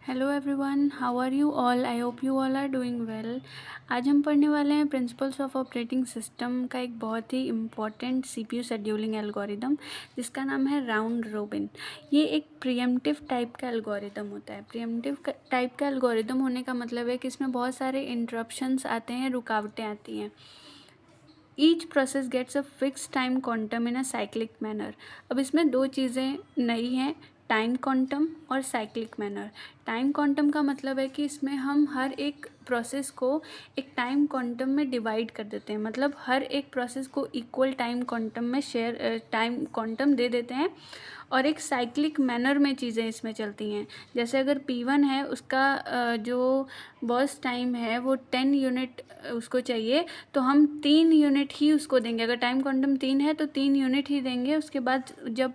Hello everyone, how are you all? I hope you all are doing well. आज हम पढ़ने वाले हैं प्रिंसिपल्स ऑफ ऑपरेटिंग सिस्टम का एक बहुत ही इम्पॉर्टेंट सीपीयू शेड्यूलिंग एल्गोरिदम जिसका नाम है राउंड रोबिन। ये एक प्रिएम्प्टिव टाइप का एल्गोरिदम होता है। प्रिएम्प्टिव टाइप का एल्गोरिदम होने का मतलब है कि इसमें बहुत सारे इंटरप्शंस आते हैं, रुकावटें आती हैं। Each process gets a fix time quantum in a cyclic manner. अब इसमें दो चीज़ें नई हैं, टाइम क्वांटम और साइक्लिक मैनर। टाइम क्वांटम का मतलब है कि इसमें हम हर एक प्रोसेस को एक टाइम क्वांटम में डिवाइड कर देते हैं, मतलब हर एक प्रोसेस को इक्वल टाइम क्वांटम में टाइम क्वांटम दे देते हैं और एक साइक्लिक मैनर में चीज़ें इसमें चलती हैं। जैसे अगर P1 है, उसका जो बर्स्ट टाइम है वो 10 यूनिट उसको चाहिए, तो हम 3 यूनिट ही उसको देंगे। अगर टाइम क्वांटम 3 है तो 3 यूनिट ही देंगे। उसके बाद जब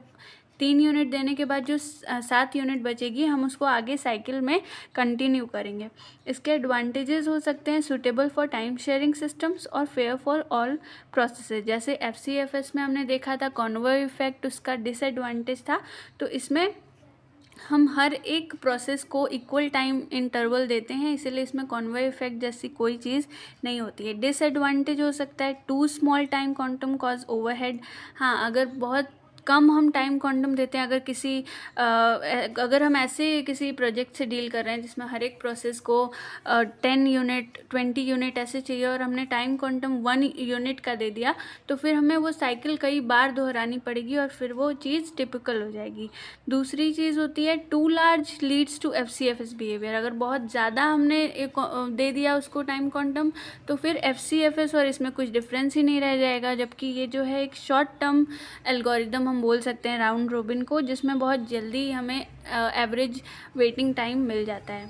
3 यूनिट देने के बाद जो 7 यूनिट बचेगी, हम उसको आगे साइकिल में कंटिन्यू करेंगे। इसके एडवांटेजेस हो सकते हैं suitable for time sharing systems और फेयर फॉर ऑल प्रोसेसेस। जैसे FCFS में हमने देखा था कॉन्वॉय इफेक्ट, उसका डिसएडवांटेज था। तो इसमें हम हर एक प्रोसेस को इक्वल टाइम इंटरवल देते हैं, इसीलिए इसमें कॉन्वॉय इफेक्ट जैसी कोई चीज़ नहीं होती है। डिसएडवांटेज हो सकता है too small time quantum cause overhead. हाँ, अगर बहुत कम हम टाइम क्वांटम देते हैं, अगर हम ऐसे किसी प्रोजेक्ट से डील कर रहे हैं जिसमें हर एक प्रोसेस को 10 यूनिट 20 यूनिट ऐसे चाहिए और हमने टाइम क्वांटम 1 यूनिट का दे दिया, तो फिर हमें वो साइकिल कई बार दोहरानी पड़ेगी और फिर वो चीज़ टिपिकल हो जाएगी। दूसरी चीज़ होती है too large leads to FCFS behaviour. अगर बहुत ज़्यादा हमने एक दे दिया उसको टाइम क्वांटम, तो फिर FCFS और इसमें कुछ डिफरेंस ही नहीं रह जाएगा। जबकि ये जो है एक शॉर्ट टर्म एल्गोरिदम हम बोल सकते हैं राउंड रोबिन को, जिसमें बहुत जल्दी हमें एवरेज वेटिंग टाइम मिल जाता है।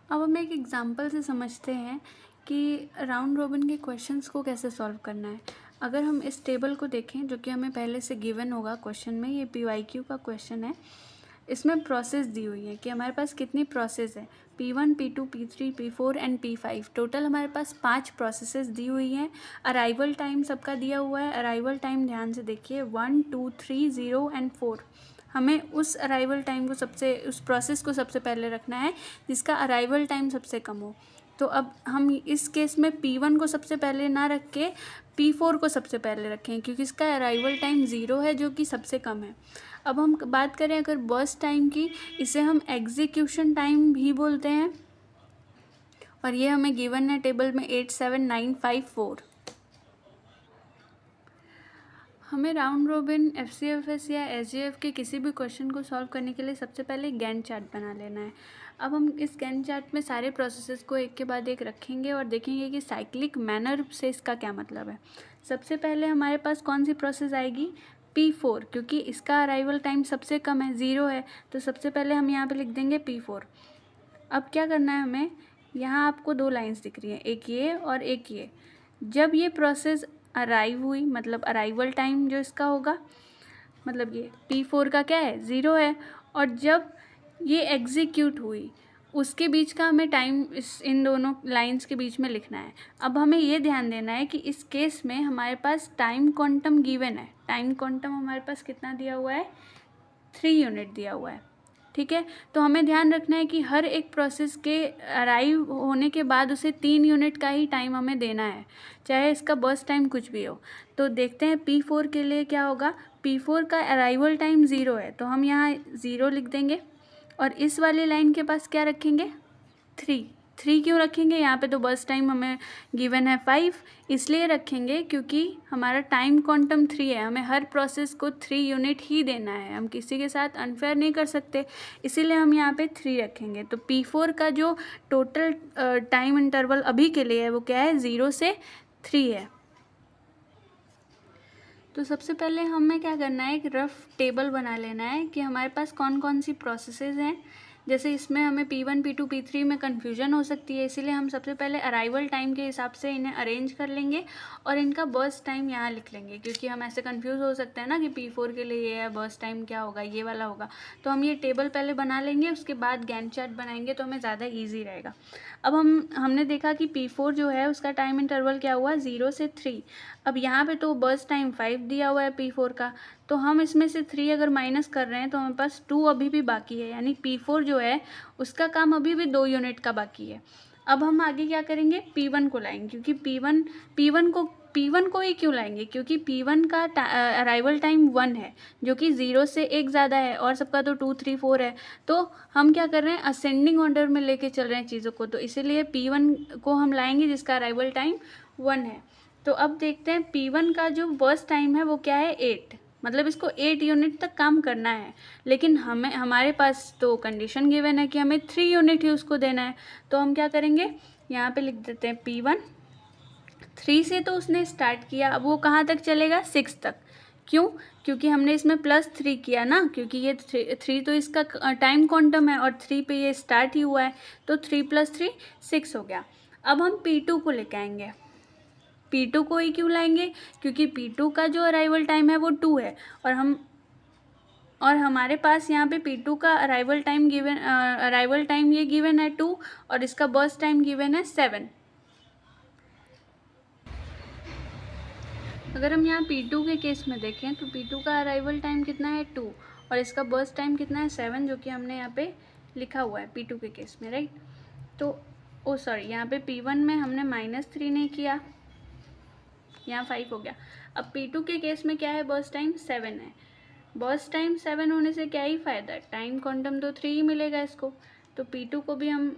अब हम एक एग्जांपल से समझते हैं कि राउंड रोबिन के क्वेश्चंस को कैसे सॉल्व करना है। अगर हम इस टेबल को देखें, जो कि हमें पहले से गिवन होगा क्वेश्चन में, ये PYQ का क्वेश्चन है। इसमें प्रोसेस दी हुई है कि हमारे पास कितनी प्रोसेस है, P1 P2 P3 P4 and P5। Total हमारे पास 5 प्रोसेसेस दी हुई हैं। अराइवल टाइम सबका दिया हुआ है। अराइवल टाइम ध्यान से देखिए, 1 2 3 0 एंड 4। हमें उस अराइवल टाइम को उस प्रोसेस को सबसे पहले रखना है जिसका अराइवल टाइम सबसे कम हो। तो अब हम इस केस में P1 को सबसे पहले ना रख के P4 को सबसे पहले रखें, क्योंकि इसका अराइवल टाइम 0 है, जो कि सबसे कम है। अब हम बात करें अगर बर्स्ट टाइम की, इसे हम एग्जीक्यूशन टाइम भी बोलते हैं और ये हमें गिवन है टेबल में 87954। हमें राउंड रोबिन FCFS या SGF के किसी भी क्वेश्चन को सॉल्व करने के लिए सबसे पहले गैंट चार्ट बना लेना है। अब हम इस गैंट चार्ट में सारे प्रोसेसेस को एक के बाद एक रखेंगे और देखेंगे कि साइक्लिक मैनर से इसका क्या मतलब है। सबसे पहले हमारे पास कौन सी प्रोसेस आएगी, P4, क्योंकि इसका अराइवल टाइम सबसे कम है, 0 है। तो सबसे पहले हम यहाँ पे लिख देंगे P4। अब क्या करना है हमें, यहाँ आपको दो लाइंस दिख रही हैं, एक ये और एक ये। जब ये प्रोसेस अराइव हुई, मतलब अराइवल टाइम जो इसका होगा, मतलब ये P4 का क्या है, 0 है। और जब ये एग्जीक्यूट हुई, उसके बीच का हमें टाइम इन दोनों लाइंस के बीच में लिखना है। अब हमें ये ध्यान देना है कि इस केस में हमारे पास टाइम क्वांटम गिवन है। टाइम क्वांटम हमारे पास कितना दिया हुआ है, 3 यूनिट दिया हुआ है। ठीक है, तो हमें ध्यान रखना है कि हर एक प्रोसेस के अराइव होने के बाद उसे 3 यूनिट का ही टाइम हमें देना है, चाहे इसका बर्स्ट टाइम कुछ भी हो। तो देखते हैं P4 के लिए क्या होगा। P4 का अराइवल टाइम 0 है, तो हम यहाँ 0 लिख देंगे और इस वाली लाइन के पास क्या रखेंगे, 3। 3 क्यों रखेंगे, यहाँ पे तो बर्स्ट टाइम हमें गिवन है 5, इसलिए रखेंगे क्योंकि हमारा टाइम क्वांटम 3 है। हमें हर प्रोसेस को 3 यूनिट ही देना है, हम किसी के साथ अनफेयर नहीं कर सकते, इसीलिए हम यहाँ पे 3 रखेंगे। तो P4 का जो टोटल टाइम इंटरवल अभी के लिए है वो क्या है, 0 से 3 है। तो सबसे पहले हमें क्या करना है, एक रफ टेबल बना लेना है कि हमारे पास कौन कौन सी प्रोसेसेस हैं। जैसे इसमें हमें P1 P2 P3 में कन्फ्यूजन हो सकती है, इसीलिए हम सबसे पहले अराइवल टाइम के हिसाब से इन्हें अरेंज कर लेंगे और इनका बर्स्ट टाइम यहाँ लिख लेंगे, क्योंकि हम ऐसे कंफ्यूज हो सकते हैं ना कि P4 के लिए ये है, बर्स्ट टाइम क्या होगा, ये वाला होगा। तो हम ये टेबल पहले बना लेंगे, उसके बाद गैंट चार्ट बनाएंगे तो हमें ज़्यादा ईजी रहेगा। अब हमने देखा कि P4 जो है उसका टाइम इंटरवल क्या हुआ, 0 से 3। अब यहाँ पे तो बर्स्ट टाइम 5 दिया हुआ है P4 का, तो हम इसमें से 3 अगर माइनस कर रहे हैं तो हमारे पास 2 अभी भी बाकी है, यानी P4 जो है उसका काम अभी भी 2 यूनिट का बाकी है। अब हम आगे क्या करेंगे, P1 को लाएंगे, क्योंकि P1 को ही क्यों लाएंगे, क्योंकि P1 का अराइवल टाइम 1 है, जो कि 0 से 1 ज़्यादा है, और सबका तो 2 3 4 है। तो हम क्या कर रहे हैं, असेंडिंग ऑर्डर में लेके चल रहे हैं चीज़ों को, तो इसीलिए P1 को हम लाएंगे जिसका अराइवल टाइम 1 है। तो अब देखते हैं P1 का जो बर्स्ट टाइम है वो क्या है, 8, मतलब इसको 8 यूनिट तक काम करना है, लेकिन हमारे पास तो कंडीशन गिवन है कि हमें 3 यूनिट ही उसको देना है। तो हम क्या करेंगे, यहाँ पे लिख देते हैं P1, 3 से तो उसने स्टार्ट किया, अब वो कहाँ तक चलेगा, 6 तक। क्यों, क्योंकि हमने इसमें +3 किया ना, क्योंकि ये 3 तो इसका टाइम क्वांटम है और 3 पे ये स्टार्ट ही हुआ है, तो 3 + 3 6 हो गया। अब हम P2 को लेके आएंगे। P2 को ही क्यों लाएंगे, क्योंकि P2 का जो अराइवल टाइम है वो 2 है, और हमारे पास यहाँ पे P2 का अराइवल टाइम ये गिवन है 2, और इसका बर्स्ट टाइम गिवन है 7। अगर हम यहाँ P2 के केस में देखें तो P2 का अराइवल टाइम कितना है, 2, और इसका बर्स्ट टाइम कितना है, 7, जो कि हमने यहाँ पे लिखा हुआ है P2 के केस में, राइट। तो सॉरी, यहाँ पे P1 में हमने -3 नहीं किया, यहाँ 5 हो गया। अब P2 के केस में क्या है, बर्स्ट टाइम 7 है। बर्स्ट टाइम 7 होने से क्या ही फ़ायदा, टाइम क्वांटम तो 3 ही मिलेगा इसको। तो P2 को भी हम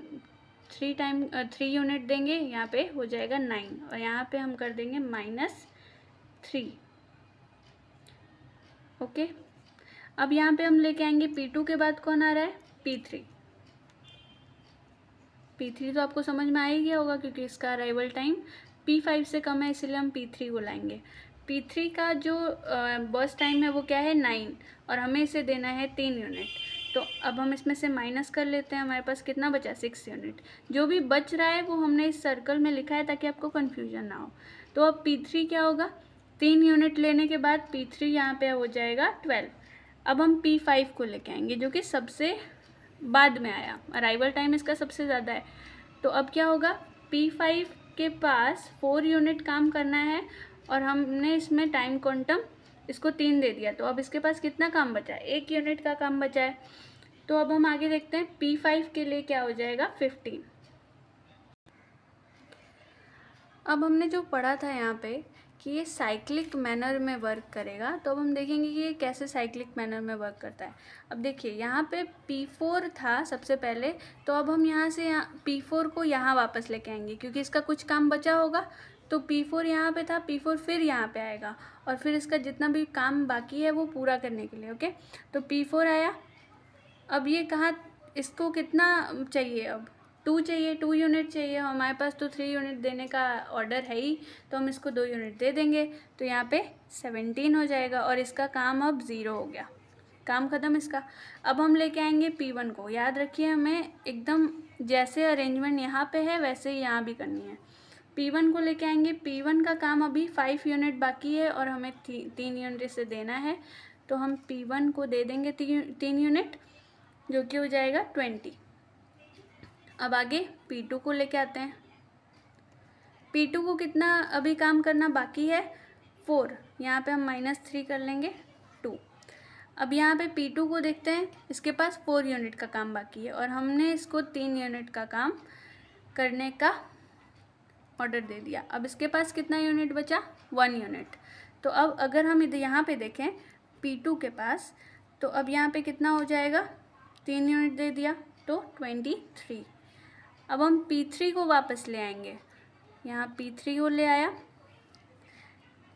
3 यूनिट देंगे, यहाँ पे हो जाएगा 9, और यहाँ पे हम कर देंगे -3। ओके, अब यहाँ पे हम लेके आएंगे P2 के बाद कौन आ रहा है, P3। P3 तो आपको समझ में आ ही गया होगा, क्योंकि इसका अराइवल टाइम P5 से कम है, इसलिए हम P3 को लाएंगे। P3 का जो बर्स्ट टाइम है वो क्या है, 9, और हमें इसे देना है 3 यूनिट। तो अब हम इसमें से माइनस कर लेते हैं, हमारे पास कितना बचा, 6 यूनिट। जो भी बच रहा है वो हमने इस सर्कल में लिखा है ताकि आपको कन्फ्यूजन ना हो। तो अब P3 क्या होगा, 3 यूनिट लेने के बाद P3 यहाँ पे हो जाएगा 12। अब हम P5 को लेके आएंगे, जो कि सबसे बाद में आया, अराइवल टाइम इसका सबसे ज़्यादा है। तो अब क्या होगा, P5 के पास 4 यूनिट काम करना है, और हमने इसमें टाइम क्वांटम इसको 3 दे दिया, तो अब इसके पास कितना काम बचा है, 1 यूनिट का काम बचा है। तो अब हम आगे देखते हैं, P5 के लिए क्या हो जाएगा, 15। अब हमने जो पढ़ा था यहाँ पे कि ये साइक्लिक मैनर में वर्क करेगा, तो अब हम देखेंगे कि ये कैसे साइक्लिक मैनर में वर्क करता है। अब देखिए, यहाँ पे P4 था सबसे पहले, तो अब हम यहाँ से P4 को यहाँ वापस लेके आएंगे, क्योंकि इसका कुछ काम बचा होगा। तो P4 यहाँ पे था, P4 फिर यहाँ पे आएगा, और फिर इसका जितना भी काम बाकी है वो पूरा करने के लिए। ओके, तो P4 आया। अब ये कहाँ, इसको कितना चाहिए, अब 2 चाहिए, 2 यूनिट चाहिए। हमारे पास तो 3 यूनिट देने का ऑर्डर है ही, तो हम इसको 2 यूनिट दे देंगे, तो यहाँ पे 17 हो जाएगा, और इसका काम अब 0 हो गया, काम ख़त्म इसका। अब हम लेके आएंगे P1 को। याद रखिए, हमें एकदम जैसे अरेंजमेंट यहाँ पे है वैसे ही यहाँ भी करनी है। P1 को लेके आएंगे, P1 का काम अभी 5 यूनिट बाकी है, और हमें 3 यूनिट इसे देना है, तो हम P1 को दे देंगे 3 यूनिट, जो कि हो जाएगा 20। अब आगे P2 को लेके आते हैं। P2 को कितना अभी काम करना बाकी है, 4, यहाँ पे हम -3 कर लेंगे, 2। अब यहाँ पे P2 को देखते हैं, इसके पास 4 यूनिट का काम बाकी है, और हमने इसको 3 यूनिट का काम करने का ऑर्डर दे दिया। अब इसके पास कितना यूनिट बचा, 1 यूनिट। तो अब अगर हम इधर यहाँ पे देखें P2 के पास, तो अब यहाँ पे कितना हो जाएगा, 3 यूनिट दे दिया, तो 23। अब हम P3 को वापस ले आएंगे, यहाँ P3 को ले आया,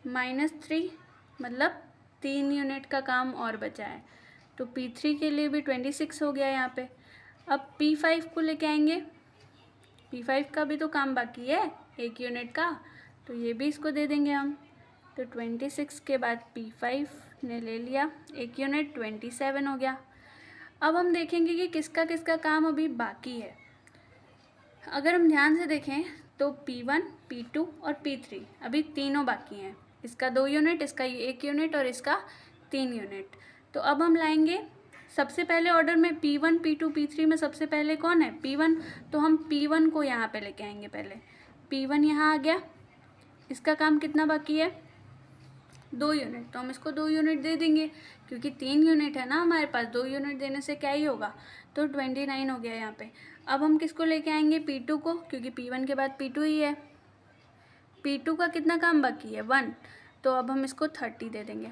-3, मतलब 3 यूनिट का काम और बचा है, तो P3 के लिए भी 26 हो गया यहाँ पे। अब P5 को लेके आएंगे, P5 का भी तो काम बाकी है 1 यूनिट का, तो ये भी इसको दे देंगे हम। तो 26 के बाद P5 ने ले लिया 1 यूनिट, 27 हो गया। अब हम देखेंगे कि किसका किसका काम अभी बाकी है। अगर हम ध्यान से देखें तो P1, P2 और P3 अभी तीनों बाकी हैं, इसका 2 यूनिट, इसका 1 यूनिट, और इसका 3 यूनिट। तो अब हम लाएंगे सबसे पहले ऑर्डर में P1, P2, P3 में सबसे पहले कौन है, P1, तो हम P1 को यहाँ पे लेके आएंगे। पहले P1 यहाँ आ गया, इसका काम कितना बाकी है, 2 यूनिट, तो हम इसको 2 यूनिट दे देंगे क्योंकि 3 यूनिट है ना हमारे पास, 2 यूनिट देने से क्या ही होगा, तो 29 हो गया यहाँ पे। अब हम किसको लेके आएंगे, P2 को, क्योंकि P1 के बाद P2 ही है। P2 का कितना काम बाकी है, 1, तो अब हम इसको 30 दे देंगे।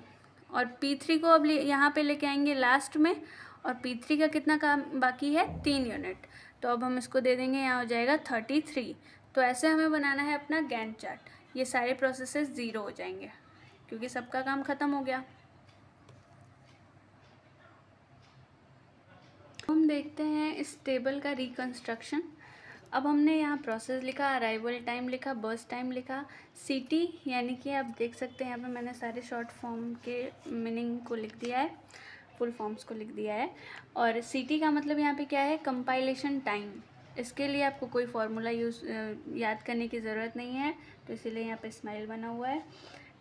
और P3 को अब यहाँ पे लेके आएंगे लास्ट में, और P3 का कितना काम बाकी है, 3 यूनिट, तो अब हम इसको दे देंगे, यहाँ हो जाएगा 33। तो ऐसे हमें बनाना है अपना गैंट चार्ट। ये सारे प्रोसेसेस ज़ीरो हो जाएंगे क्योंकि सबका काम ख़त्म हो गया। हम देखते हैं इस टेबल का रिकंस्ट्रक्शन। अब हमने यहाँ प्रोसेस लिखा, अराइवल टाइम लिखा, बर्स्ट टाइम लिखा, सीटी यानी कि आप देख सकते हैं यहाँ पे मैंने सारे शॉर्ट फॉर्म के मीनिंग को लिख दिया है, फुल फॉर्म्स को लिख दिया है। और सीटी का मतलब यहाँ पे क्या है, कंपाइलेशन टाइम। इसके लिए आपको कोई फार्मूला याद करने की ज़रूरत नहीं है, तो इसीलिए यहाँ पे स्माइल बना हुआ है।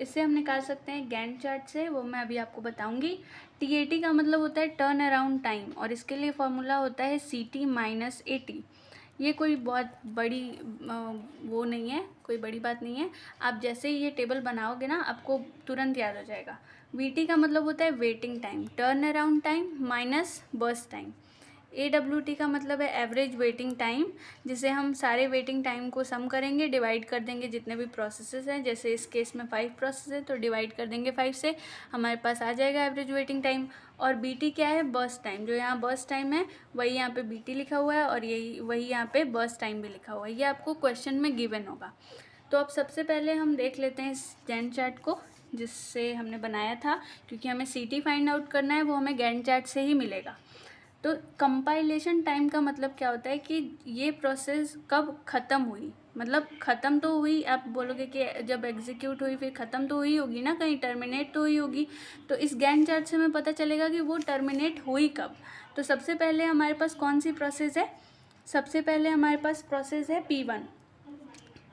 इससे हम निकाल सकते हैं गैंट चार्ट से, वो मैं अभी आपको बताऊंगी। टीएटी का मतलब होता है टर्न अराउंड टाइम, और इसके लिए फार्मूला होता है सीटी माइनस एटी। ये कोई बहुत बड़ी वो नहीं है, कोई बड़ी बात नहीं है। आप जैसे ही ये टेबल बनाओगे ना, आपको तुरंत याद हो जाएगा। वीटी का मतलब होता है waiting time, turn around time minus burst time. AWT का मतलब है एवरेज वेटिंग टाइम, जिसे हम सारे वेटिंग टाइम को सम करेंगे, डिवाइड कर देंगे जितने भी प्रोसेसेस हैं। जैसे इस केस में 5 प्रोसेस है, तो डिवाइड कर देंगे 5 से, हमारे पास आ जाएगा एवरेज वेटिंग टाइम। और BT क्या है, बर्स्ट टाइम। जो यहाँ बर्स्ट टाइम है वही यहाँ पे BT लिखा हुआ है, और यही वही यहाँ पे बर्स्ट टाइम भी लिखा हुआ है। ये आपको क्वेश्चन में गिवन होगा। तो अब सबसे पहले हम देख लेते हैं इस गैंट चार्ट को जिससे हमने बनाया था, क्योंकि हमें CT फाइंड आउट करना है, वो हमें गैंट चार्ट से ही मिलेगा। तो कंपाइलेशन टाइम का मतलब क्या होता है कि ये प्रोसेस कब ख़त्म हुई, मतलब ख़त्म तो हुई, आप बोलोगे कि जब एग्जीक्यूट हुई फिर ख़त्म तो हुई होगी ना, कहीं टर्मिनेट तो हुई होगी। तो इस गैंट चार्ट से हमें पता चलेगा कि वो टर्मिनेट हुई कब। तो सबसे पहले हमारे पास कौन सी प्रोसेस है, सबसे पहले हमारे पास प्रोसेस है P1।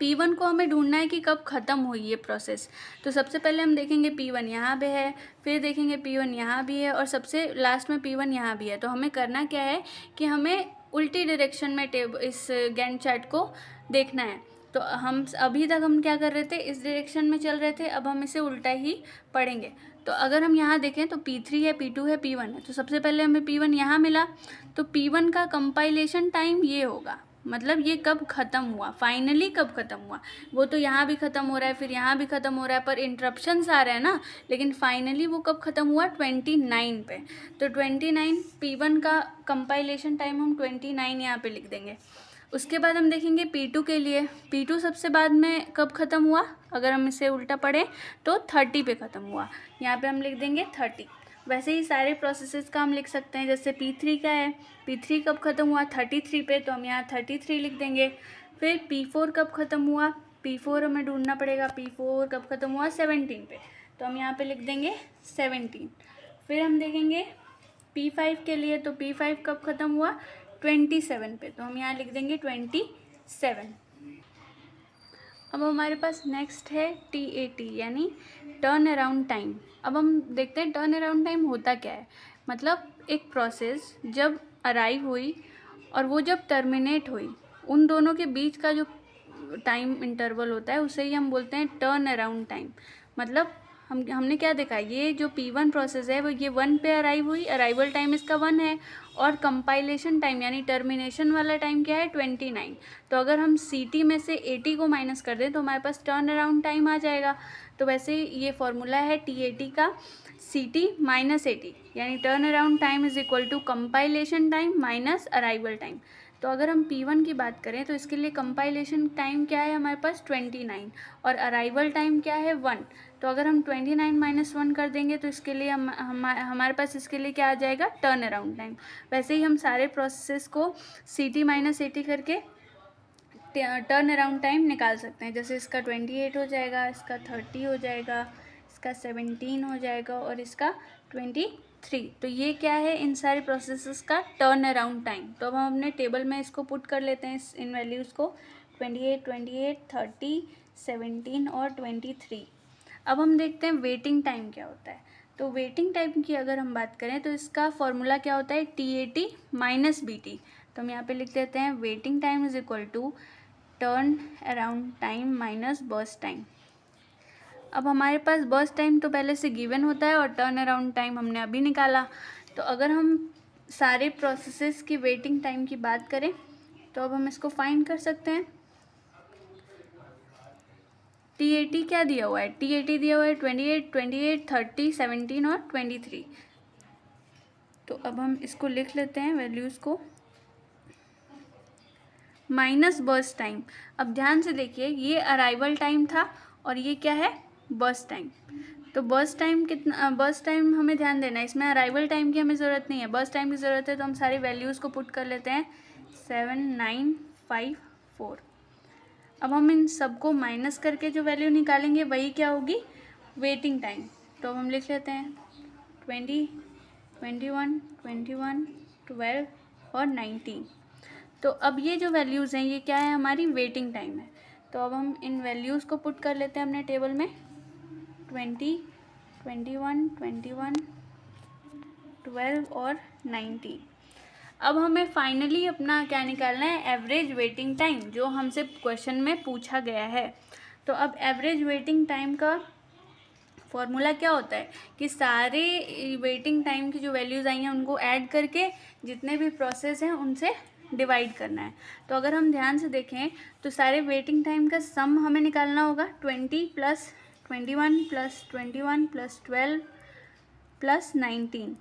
P1 को हमें ढूंढना है कि कब ख़त्म हुई ये प्रोसेस। तो सबसे पहले हम देखेंगे P1 यहाँ पे है, फिर देखेंगे P1 यहाँ भी है, और सबसे लास्ट में P1 यहाँ भी है। तो हमें करना क्या है कि हमें उल्टी डायरेक्शन में इस गैंट चार्ट को देखना है। तो हम अभी तक हम क्या कर रहे थे, इस डायरेक्शन में चल रहे थे, अब हम इसे उल्टा ही पढ़ेंगे। तो अगर हम यहाँ देखें तो P3 है, P2 है, P1 है। तो सबसे पहले हमें P1 यहाँ मिला, तो P1 का कंपाइलेशन टाइम ये होगा, मतलब ये कब ख़त्म हुआ, फाइनली कब ख़त्म हुआ। वो तो यहाँ भी ख़त्म हो रहा है, फिर यहाँ भी ख़त्म हो रहा है, पर इंटरप्शंस आ रहे हैं ना, लेकिन फाइनली वो कब ख़त्म हुआ, 29 पे। तो 29 P1 का कंपाइलेशन टाइम हम 29 यहाँ पे लिख देंगे। उसके बाद हम देखेंगे P2 के लिए। P2 सबसे बाद में कब ख़त्म हुआ, अगर हम इसे उल्टा पढ़ें तो 30 पे ख़त्म हुआ, यहाँ पे हम लिख देंगे 30। वैसे ही सारे प्रोसेसेस का हम लिख सकते हैं। जैसे P3 का है, P3 कब ख़त्म हुआ, 33 पे, तो हम यहाँ 33 लिख देंगे। फिर P4 कब ख़त्म हुआ, P4 हमें ढूंढना पड़ेगा, P4 कब ख़त्म हुआ, 17 पे, तो हम यहाँ पे लिख देंगे 17। फिर हम देखेंगे P5 के लिए, तो P5 कब ख़त्म हुआ, 27 पे, तो हम यहाँ लिख देंगे 27। अब हमारे पास नेक्स्ट है TAT यानी टर्न अराउंड टाइम। अब हम देखते हैं टर्न अराउंड टाइम होता क्या है। मतलब एक प्रोसेस जब अराइव हुई और वो जब टर्मिनेट हुई, उन दोनों के बीच का जो टाइम इंटरवल होता है उसे ही हम बोलते हैं टर्न अराउंड टाइम। मतलब हमने क्या देखा, ये जो P1 प्रोसेस है वो ये 1 पे अराइव हुई, अराइवल टाइम इसका 1 है, और कंपाइलेशन टाइम यानी टर्मिनेशन वाला टाइम क्या है, 29। तो अगर हम CT में से 80 को माइनस कर दें तो हमारे पास टर्न अराउंड टाइम आ जाएगा। तो वैसे ये फॉर्मूला है TAT का, CT माइनस 80 यानी turn around time is equal to compilation time minus arrival time. तो अगर हम P1 की बात करें तो इसके लिए कंपाइलेशन टाइम क्या है हमारे पास, 29, और अराइवल टाइम क्या है, 1। तो अगर हम 29 माइनस 1 कर देंगे तो इसके लिए हमारे पास इसके लिए क्या आ जाएगा, टर्न अराउंड टाइम। वैसे ही हम सारे प्रोसेसेस को CT माइनस 80 करके टर्न अराउंड टाइम निकाल सकते हैं। जैसे इसका 28 हो जाएगा, इसका 30 हो जाएगा, इसका 17 हो जाएगा, और इसका 23। तो ये क्या है, इन सारे प्रोसेसेस का टर्न अराउंड टाइम। तो अब हम अपने टेबल में इसको पुट कर लेते हैं, इन वैल्यूज़ को, 28, 28, 30, 17 और 23। अब हम देखते हैं वेटिंग टाइम क्या होता है। तो वेटिंग टाइम की अगर हम बात करें तो इसका फॉर्मूला क्या होता है, TAT माइनस BT। तो हम यहाँ पे लिख देते हैं waiting time is equal to turn around time minus burst time. अब हमारे पास बर्स्ट टाइम तो पहले से गिवन होता है और टर्न अराउंड टाइम हमने अभी निकाला। तो अगर हम सारे प्रोसेसेस की वेटिंग टाइम की बात करें तो अब हम इसको फाइंड कर सकते हैं। TAT क्या दिया हुआ है? TAT दिया हुआ है 28, 30, 17 और 23। तो अब हम इसको लिख लेते हैं वैल्यूज़ को, माइनस बर्स्ट टाइम। अब ध्यान से देखिए, ये अराइवल टाइम था और ये क्या है? Burst time. तो बर्स्ट टाइम कितना, बर्स्ट टाइम हमें ध्यान देना है, इसमें अराइवल टाइम की हमें ज़रूरत नहीं है, बर्स्ट टाइम की ज़रूरत है। तो हम सारी वैल्यूज़ को पुट कर लेते हैं 7, 9, 5, 4। अब हम इन सबको माइनस करके जो वैल्यू निकालेंगे वही क्या होगी? Waiting time. तो अब हम लिख लेते हैं 20, 21, 21, 12 और 19। तो अब ये जो वैल्यूज़ हैं ये क्या है? हमारी वेटिंग टाइम है। तो अब हम इन वैल्यूज़ को पुट कर लेते हैं अपने टेबल में, 20, 21, 21, 12 और 19। अब हमें फाइनली अपना क्या निकालना है? एवरेज वेटिंग टाइम, जो हमसे क्वेश्चन में पूछा गया है। तो अब एवरेज वेटिंग टाइम का फॉर्मूला क्या होता है कि सारे वेटिंग टाइम की जो वैल्यूज़ आई हैं उनको ऐड करके जितने भी प्रोसेस हैं उनसे डिवाइड करना है। तो अगर हम ध्यान से देखें तो सारे वेटिंग टाइम का सम हमें निकालना होगा, 20 + 21 + 21 + 12 + 19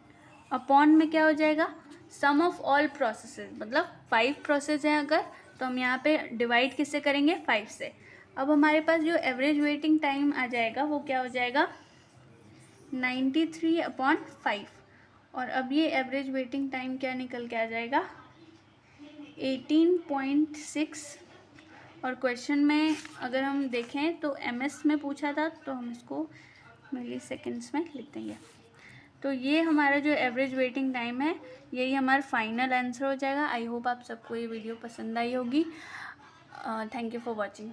अपॉन में क्या हो जाएगा? सम ऑफ ऑल प्रोसेसेस, मतलब 5 प्रोसेस हैं अगर, तो हम यहाँ पे डिवाइड किससे करेंगे? 5 से। अब हमारे पास जो एवरेज वेटिंग टाइम आ जाएगा वो क्या हो जाएगा? 93/5। और अब ये एवरेज वेटिंग टाइम क्या निकल के आ जाएगा? 18.6। और क्वेश्चन में अगर हम देखें तो MS में पूछा था, तो हम इसको मिली सेकेंड्स में लिख देंगे। तो ये हमारा जो एवरेज वेटिंग टाइम है यही हमारा फाइनल आंसर हो जाएगा। आई होप आप सबको ये वीडियो पसंद आई होगी। Thank you for watching.